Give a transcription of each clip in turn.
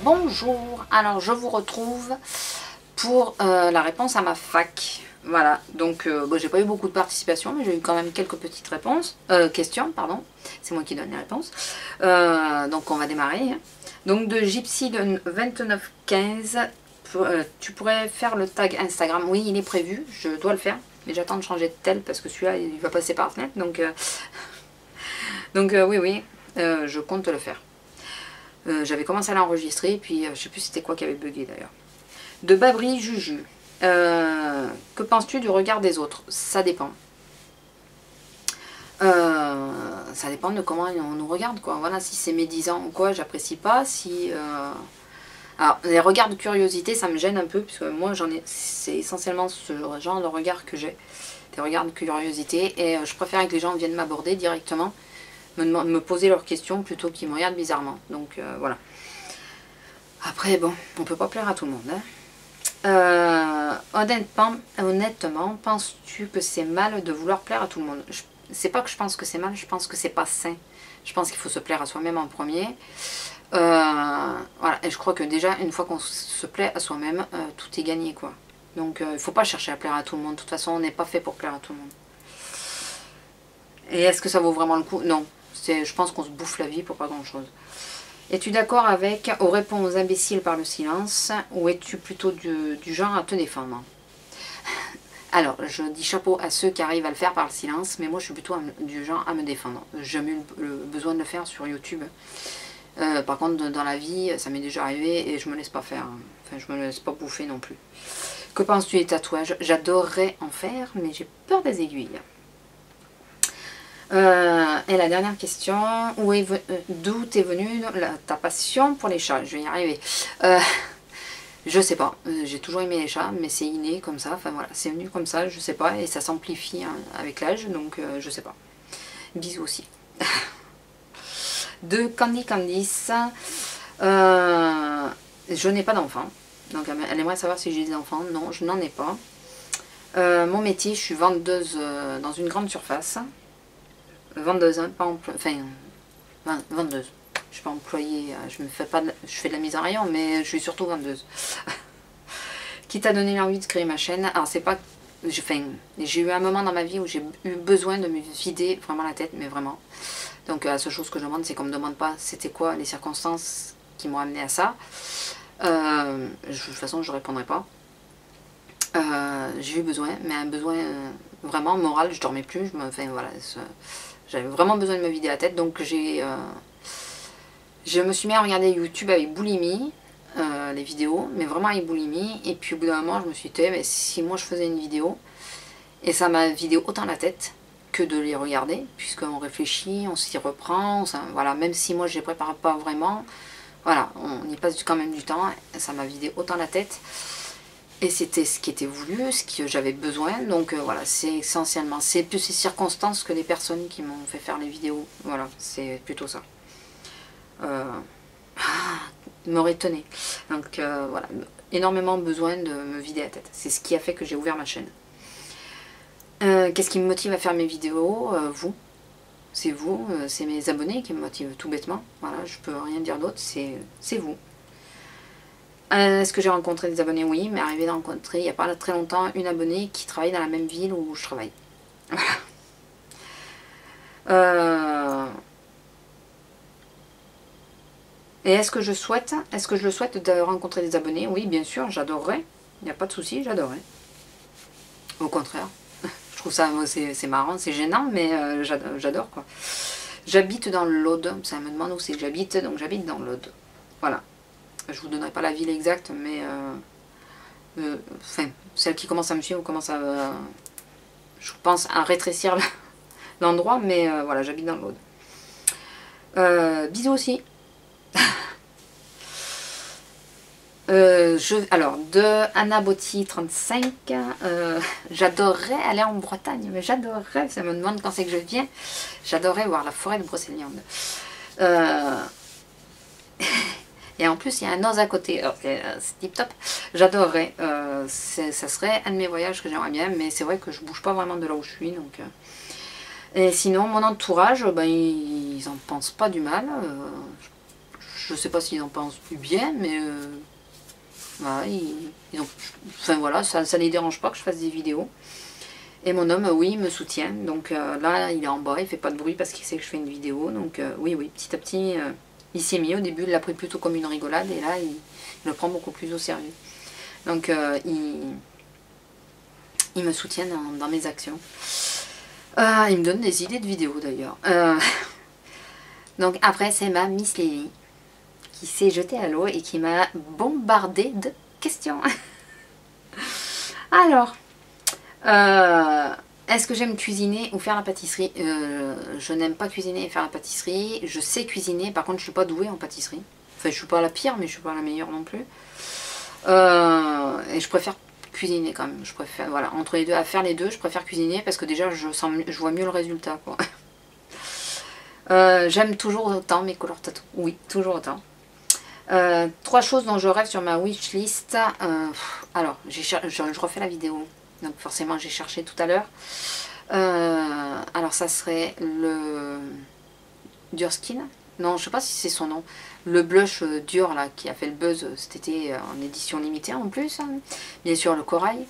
Bonjour, alors je vous retrouve pour la réponse à ma fac. Voilà, donc bon, j'ai pas eu beaucoup de participation, mais j'ai eu quand même quelques petites réponses, questions, pardon, c'est moi qui donne les réponses. Donc on va démarrer. Donc de Gypsy de 2915, tu pourrais faire le tag Instagram. Oui, il est prévu, je dois le faire, mais j'attends de changer de tel parce que celui-là il va passer par la fenêtre, donc oui, je compte le faire. J'avais commencé à l'enregistrer, puis je sais plus c'était quoi qui avait bugué d'ailleurs. De Babri Juju. Que penses-tu du regard des autres? Ça dépend. Ça dépend de comment on nous regarde, quoi. Voilà, si c'est médisant ou quoi, j'apprécie pas. Si alors, les regards de curiosité, ça me gêne un peu, puisque moi c'est essentiellement ce genre de regard que j'ai. Des regards de curiosité, et je préfère que les gens viennent m'aborder directement, me poser leurs questions plutôt qu'ils me regardent bizarrement. Donc voilà. Après, bon, on peut pas plaire à tout le monde. Hein. Honnêtement, penses-tu que c'est mal de vouloir plaire à tout le monde? C'est pas que je pense que c'est mal, je pense que c'est pas sain. Je pense qu'il faut se plaire à soi-même en premier. Voilà, et je crois que déjà, une fois qu'on se plaît à soi-même, tout est gagné, quoi. Donc, il ne faut pas chercher à plaire à tout le monde. De toute façon, on n'est pas fait pour plaire à tout le monde. Et est-ce que ça vaut vraiment le coup? Non. Je pense qu'on se bouffe la vie pour pas grand-chose. Es-tu d'accord avec « on répond aux imbéciles par le silence » ou es-tu plutôt du genre à te défendre? Alors, je dis chapeau à ceux qui arrivent à le faire par le silence, mais moi je suis plutôt du genre à me défendre. J'ai jamais eu le besoin de le faire sur YouTube. Par contre, dans la vie, ça m'est déjà arrivé et je me laisse pas faire. Enfin, je me laisse pas bouffer non plus. Que penses-tu des tatouages? J'adorerais en faire, mais j'ai peur des aiguilles. Et la dernière question, d'où t'es venue ta passion pour les chats? Je vais y arriver. Je sais pas, j'ai toujours aimé les chats, mais c'est inné comme ça, enfin voilà, c'est venu comme ça, je sais pas, et ça s'amplifie hein, avec l'âge, donc je sais pas. Bisous aussi. De Candy Candice, je n'ai pas d'enfant, donc elle aimerait savoir si j'ai des enfants. Non, je n'en ai pas. Mon métier, je suis vendeuse dans une grande surface. Vendeuse, hein, pas enfin, vendeuse. Je suis pas employée, je fais de la mise en rayon, mais je suis surtout vendeuse. Qui t'a donné l'envie de créer ma chaîne? Alors c'est pas, j'ai eu un moment dans ma vie où j'ai eu besoin de me vider vraiment la tête, mais vraiment. Donc la seule chose que je demande, c'est qu'on me demande pas c'était quoi les circonstances qui m'ont amené à ça. De toute façon, je répondrai pas. J'ai eu besoin, mais un besoin vraiment moral. Je dormais plus, enfin voilà, j'avais vraiment besoin de me vider la tête, donc je me suis mis à regarder YouTube avec boulimie, les vidéos, mais vraiment avec boulimie. Et puis au bout d'un moment, je me suis dit, mais si moi je faisais une vidéo, et ça m'a vidé autant la tête que de les regarder, puisqu'on réfléchit, on s'y reprend, voilà, même si moi je les prépare pas vraiment, voilà, on y passe quand même du temps, ça m'a vidé autant la tête. Et c'était ce qui était voulu, ce que j'avais besoin, donc voilà, c'est essentiellement, c'est plus ces circonstances que les personnes qui m'ont fait faire les vidéos, voilà, c'est plutôt ça. M'aurait étonné. Donc voilà, énormément besoin de me vider la tête. C'est ce qui a fait que j'ai ouvert ma chaîne. Qu'est-ce qui me motive à faire mes vidéos? Vous. C'est vous, c'est mes abonnés qui me motivent tout bêtement. Voilà, je peux rien dire d'autre, c'est vous. Est-ce que j'ai rencontré des abonnés? Oui, mais arrivé de rencontrer il n'y a pas très longtemps une abonnée qui travaille dans la même ville où je travaille. Voilà. Et est-ce que je le souhaite de rencontrer des abonnés? Oui, bien sûr, j'adorerais. Il n'y a pas de souci, j'adorerais. Au contraire. Je trouve ça, c'est marrant, c'est gênant, mais j'adore quoi. J'habite dans l'Aude. Ça me demande où c'est que j'habite, donc j'habite dans l'Aude. Voilà. Je vous donnerai pas la ville exacte, mais enfin, celle qui commence à me suivre commence à, je pense, à rétrécir l'endroit, mais voilà, j'habite dans l'Aude. Bisous aussi. Alors, de Anna Botti 35, j'adorerais aller en Bretagne, mais j'adorerais, ça me demande quand c'est que je viens, j'adorerais voir la forêt de Brocéliande. Et en plus, il y a un os à côté, c'est tip top, j'adorerais, ça serait un de mes voyages que j'aimerais bien, mais c'est vrai que je bouge pas vraiment de là où je suis, donc... Et sinon, mon entourage, ben, ils en pensent pas du mal, je sais pas s'ils en pensent du bien, mais voilà, enfin voilà, ça les dérange pas que je fasse des vidéos. Et mon homme, oui, il me soutient. Donc là, il est en bas, il fait pas de bruit parce qu'il sait que je fais une vidéo. Donc oui, petit à petit, il s'y est mis. Au début, il l'a pris plutôt comme une rigolade et là, il le prend beaucoup plus au sérieux. Donc il me soutient dans mes actions. Il me donne des idées de vidéos d'ailleurs. Donc après, c'est ma Miss Lily qui s'est jetée à l'eau et qui m'a bombardé de questions. Alors, est-ce que j'aime cuisiner ou faire la pâtisserie? Je n'aime pas cuisiner et faire la pâtisserie. Je sais cuisiner, par contre je suis pas douée en pâtisserie. Enfin, je suis pas la pire, mais je suis pas la meilleure non plus. Et je préfère cuisiner quand même. Je préfère, voilà, entre les deux, à faire les deux, je préfère cuisiner parce que déjà je vois mieux le résultat, quoi. J'aime toujours autant mes couleurs tatou. Oui, toujours autant. 3 choses dont je rêve sur ma wishlist. Alors, je refais la vidéo. Donc forcément, j'ai cherché tout à l'heure. Alors, ça serait le Durskin. Non, je sais pas si c'est son nom. Le blush dur là qui a fait le buzz cet été en édition limitée en plus. Hein. Bien sûr, le corail.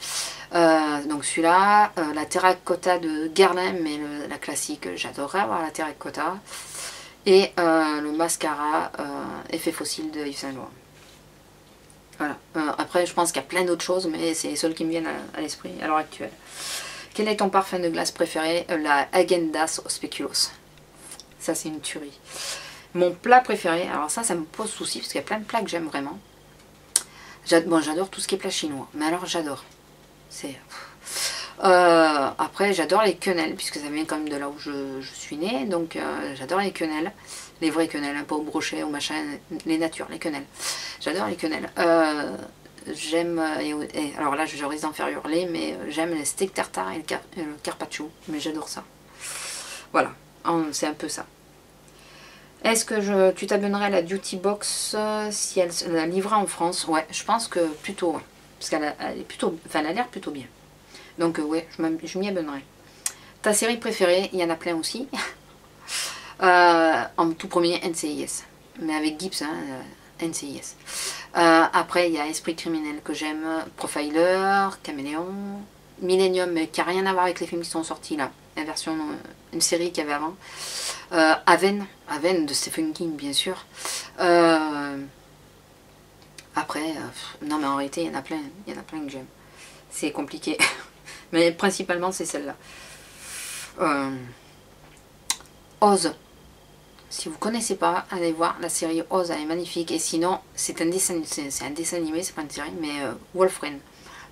Donc celui-là. La terracotta de Guerlain, mais la classique, j'adorerais avoir la terracotta. Et le mascara effet fossile de Yves Saint Laurent. Voilà. Après, je pense qu'il y a plein d'autres choses, mais c'est les seules qui me viennent à l'esprit à l'heure actuelle. Quel est ton parfum de glace préféré? La Häagen-Dazs au spéculoos. Ça, c'est une tuerie. Mon plat préféré, alors ça me pose souci, parce qu'il y a plein de plats que j'aime vraiment. Bon, j'adore tout ce qui est plat chinois, mais alors j'adore. Après, j'adore les quenelles, puisque ça vient quand même de là où je suis née, donc j'adore les quenelles. Les vraies quenelles, hein, pas au brochet, au machin, les natures, les quenelles. J'adore les quenelles. J'aime, alors là je risque d'en faire hurler, mais j'aime les steaks tartare et le carpaccio, mais j'adore ça. Voilà, c'est un peu ça. Est-ce que tu t'abonnerais à la Duty Box si elle la livrait en France? Ouais, je pense que plutôt, ouais. Parce qu'elle est plutôt, enfin, elle a l'air plutôt bien. Donc ouais, je m'y abonnerai. Ta série préférée? Il y en a plein aussi. En tout premier, NCIS. Mais avec Gibbs, hein, NCIS. Après, il y a Esprit criminel que j'aime, Profiler, Caméléon, Millennium, mais qui n'a rien à voir avec les films qui sont sortis là. La version, une série qu'il y avait avant. Haven de Stephen King, bien sûr. Après, non mais en réalité, il y en a plein que j'aime. C'est compliqué. Mais principalement, c'est celle-là. Oz. Si vous ne connaissez pas, allez voir la série Oz, elle est magnifique. Et sinon, c'est un dessin animé, c'est pas une série, mais Wolfriend.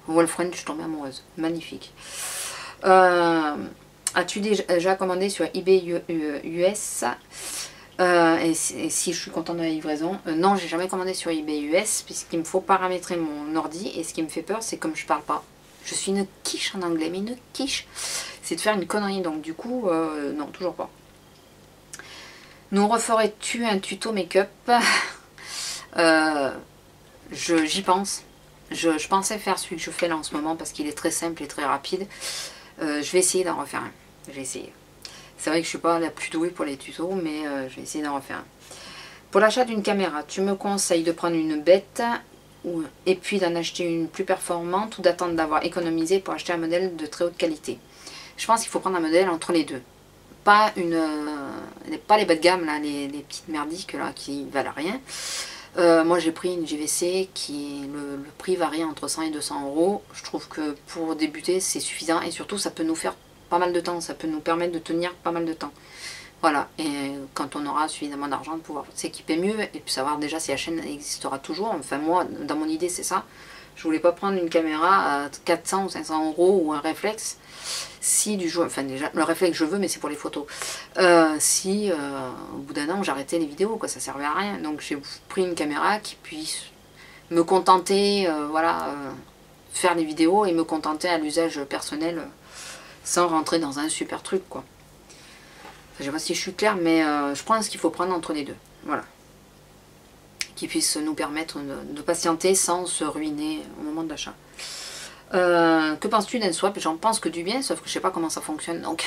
Wolfriend, je suis tombée amoureuse. Magnifique. As-tu déjà commandé sur eBay US et si je suis contente de la livraison? Non, j'ai jamais commandé sur eBay US, puisqu'il me faut paramétrer mon ordi. Et ce qui me fait peur, c'est comme je parle pas. Je suis une quiche en anglais, mais une quiche, c'est de faire une connerie. Donc du coup, non, toujours pas. Nous referais-tu un tuto make-up? J'y pense. Je pensais faire celui que je fais là en ce moment parce qu'il est très simple et très rapide. Je vais essayer d'en refaire un. Je vais essayer. C'est vrai que je suis pas la plus douée pour les tutos, mais je vais essayer d'en refaire un. Pour l'achat d'une caméra, tu me conseilles de prendre une bête et puis d'en acheter une plus performante ou d'attendre d'avoir économisé pour acheter un modèle de très haute qualité? Je pense qu'il faut prendre un modèle entre les deux. Pas les bas de gamme, là, les petites merdiques là, qui valent rien. Moi j'ai pris une JVC qui le prix varie entre 100 et 200 euros. Je trouve que pour débuter c'est suffisant et surtout ça peut nous faire pas mal de temps, ça peut nous permettre de tenir pas mal de temps. Voilà, et quand on aura suffisamment d'argent de pouvoir s'équiper mieux et puis savoir déjà si la chaîne existera toujours. Enfin moi, dans mon idée c'est ça. Je voulais pas prendre une caméra à 400 ou 500 euros ou un réflexe. Si du jour, enfin déjà le réflexe je veux, mais c'est pour les photos. Si au bout d'un an j'arrêtais les vidéos, quoi, ça servait à rien. Donc j'ai pris une caméra qui puisse me contenter, voilà, faire les vidéos et me contenter à l'usage personnel sans rentrer dans un super truc, quoi. Enfin, je sais pas si je suis claire, mais je pense qu'il faut prendre entre les deux, voilà, qui puisse nous permettre de patienter sans se ruiner au moment de l'achat. Que penses-tu d'un swap? J'en pense que du bien, sauf que je sais pas comment ça fonctionne, donc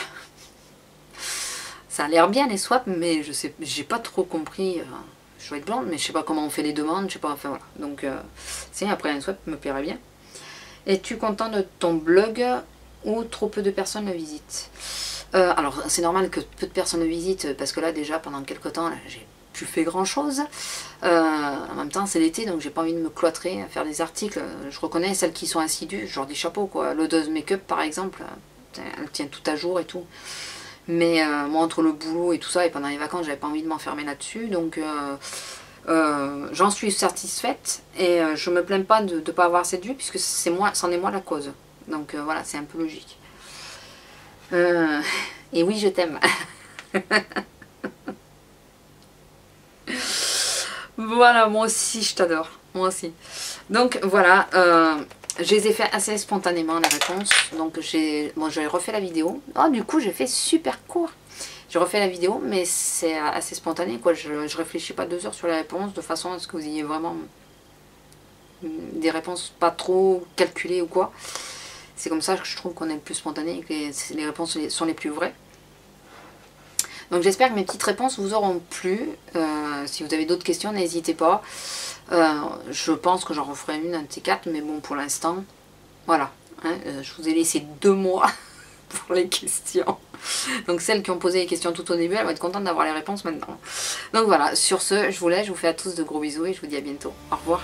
ça a l'air bien les swaps, mais je sais, j'ai pas trop compris. je dois être blonde, mais je sais pas comment on fait les demandes, je sais pas, enfin voilà. Donc, si, après un swap me plairait bien. Es-tu content de ton blog ou trop peu de personnes le visitent? Alors, c'est normal que peu de personnes le visitent, parce que là, déjà, pendant quelques temps, j'ai plus fait grand chose. En même temps, c'est l'été, donc j'ai pas envie de me cloîtrer à faire des articles. Je reconnais celles qui sont assidues, genre des chapeaux, quoi. L'odeuse make-up, par exemple, elle tient tout à jour et tout. Mais moi, entre le boulot et tout ça, et pendant les vacances, j'avais pas envie de m'enfermer là-dessus, donc j'en suis satisfaite, et je me plains pas de ne pas avoir cette vue, puisque c'est moi, c'en est moi la cause. Donc voilà, c'est un peu logique. Et oui, je t'aime. Voilà, moi aussi, je t'adore. Moi aussi. Donc voilà, je les ai fait assez spontanément, les réponses. Donc j'ai refait la vidéo. Oh, du coup, j'ai fait super court. J'ai refait la vidéo, mais c'est assez spontané, quoi. Je réfléchis pas 2 heures sur les réponses, de façon à ce que vous ayez vraiment des réponses pas trop calculées ou quoi. C'est comme ça que je trouve qu'on est le plus spontané et que les réponses sont les plus vraies. Donc j'espère que mes petites réponses vous auront plu. Si vous avez d'autres questions, n'hésitez pas. Je pense que j'en referai une, un de ces 4, mais bon, pour l'instant, voilà. Hein, je vous ai laissé 2 mois pour les questions. Donc celles qui ont posé les questions tout au début, elles vont être contentes d'avoir les réponses maintenant. Donc voilà, sur ce, je vous laisse, je vous fais à tous de gros bisous et je vous dis à bientôt. Au revoir.